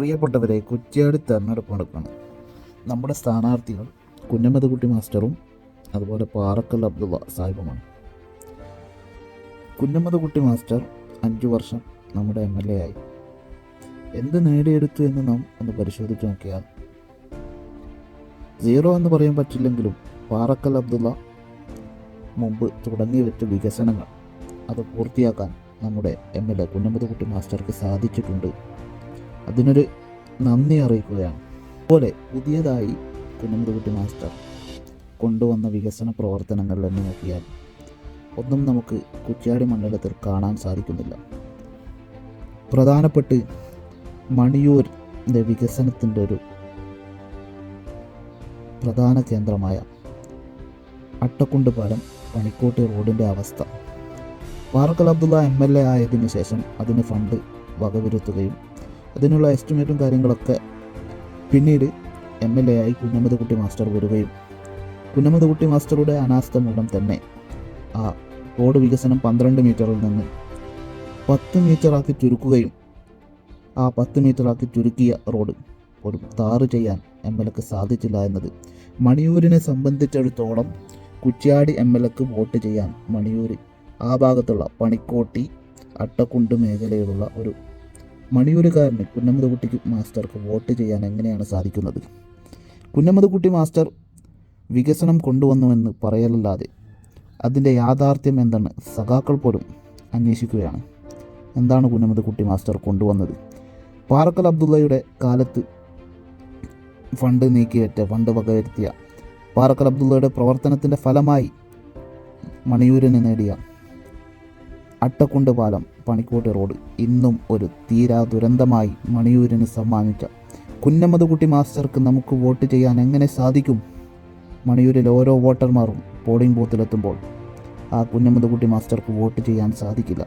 പ്രിയപ്പെട്ടവരെ, കുറ്റ്യാടി തെരഞ്ഞെടുപ്പ് നടക്കുകയാണ്. നമ്മുടെ സ്ഥാനാർത്ഥികൾ കുഞ്ഞമ്മദ്കുട്ടി മാസ്റ്ററും അതുപോലെ പാറക്കൽ അബ്ദുള്ള സാഹിബുമാണ്. കുഞ്ഞമ്മദ്കുട്ടി മാസ്റ്റർ 5 വർഷം നമ്മുടെ MLA ആയി. എന്ത് നേടിയെടുത്തു എന്ന് നാം ഒന്ന് പരിശോധിച്ച് നോക്കിയാൽ 0 എന്ന് പറയാൻ പറ്റില്ലെങ്കിലും പാറക്കൽ അബ്ദുള്ള മുമ്പ് തുടങ്ങി വെച്ച വികസനങ്ങൾ അത് പൂർത്തിയാക്കാൻ നമ്മുടെ MLA കുഞ്ഞമ്മദ്കുട്ടി മാസ്റ്റർക്ക് സാധിച്ചിട്ടുണ്ട്. അതിനൊരു നന്ദി അറിയിക്കുകയാണ്. അതുപോലെ പുതിയതായി കുഞ്ഞമ്മദ്കുട്ടി മാസ്റ്റർ കൊണ്ടുവന്ന വികസന പ്രവർത്തനങ്ങൾ എന്ന് നോക്കിയാൽ ഒന്നും നമുക്ക് കുറ്റ്യാടി മണ്ഡലത്തിൽ കാണാൻ സാധിക്കുന്നില്ല. പ്രധാനപ്പെട്ട് മണിയൂരിൻ്റെ വികസനത്തിൻ്റെ ഒരു പ്രധാന കേന്ദ്രമായ അട്ടക്കുണ്ട് പാലം പണിക്കോട്ട് റോഡിൻ്റെ അവസ്ഥ, പാറക്കൽ അബ്ദുള്ള MLA ആയതിനു ശേഷം അതിന് ഫണ്ട് വകവരുത്തുകയും അതിനുള്ള എസ്റ്റിമേറ്റും കാര്യങ്ങളൊക്കെ പിന്നീട് MLA ആയി കുഞ്ഞമ്മദ്കുട്ടി മാസ്റ്റർ വരികയും കുഞ്ഞമ്മദ്കുട്ടി മാസ്റ്ററുടെ അനാസ്ഥ മൂലം തന്നെ ആ റോഡ് വികസനം 12 മീറ്ററിൽ നിന്ന് 10 മീറ്ററാക്കി ചുരുക്കുകയും ആ 10 മീറ്ററാക്കി ചുരുക്കിയ റോഡ് ഒരു ടാർ ചെയ്യാൻ MLAക്ക് സാധിച്ചില്ല എന്നത് മണിയൂരിനെ സംബന്ധിച്ചിടത്തോളം കുറ്റ്യാടി MLAക്ക് വോട്ട് ചെയ്യാൻ മണിയൂർ ആ ഭാഗത്തുള്ള പണിക്കോട്ടി അട്ടക്കുണ്ട് മേഖലയിലുള്ള ഒരു മണിയൂരുകാരന് കുഞ്ഞമ്മദ്കുട്ടി മാസ്റ്റർക്ക് വോട്ട് ചെയ്യാൻ എങ്ങനെയാണ് സാധിക്കുന്നത്? കുഞ്ഞമ്മദ്കുട്ടി മാസ്റ്റർ വികസനം കൊണ്ടുവന്നുവെന്ന് പറയലല്ലാതെ അതിൻ്റെ യാഥാർത്ഥ്യം എന്തെന്ന് സഖാക്കൾ പോലും അന്വേഷിക്കുകയാണ്. എന്താണ് കുഞ്ഞമ്മദ്കുട്ടി മാസ്റ്റർ കൊണ്ടുവന്നത്? പാറക്കൽ അബ്ദുള്ളയുടെ കാലത്ത് ഫണ്ട് വകവരുത്തിയ പാറക്കൽ അബ്ദുള്ളയുടെ പ്രവർത്തനത്തിൻ്റെ ഫലമായി മണിയൂരിന് നേടിയ അട്ടക്കുണ്ട് പാലം പണിക്കോട്ട് റോഡ് ഇന്നും ഒരു തീരാ ദുരന്തമായി മണിയൂരിന് സമ്മാനിച്ച കുഞ്ഞമ്മദ്കുട്ടി മാസ്റ്റർക്ക് നമുക്ക് വോട്ട് ചെയ്യാൻ എങ്ങനെ സാധിക്കും? മണിയൂരിൽ ഓരോ വോട്ടർമാരും പോളിംഗ് ബൂത്തിലെത്തുമ്പോൾ ആ കുഞ്ഞമ്മദ്കുട്ടി മാസ്റ്റർക്ക് വോട്ട് ചെയ്യാൻ സാധിക്കില്ല.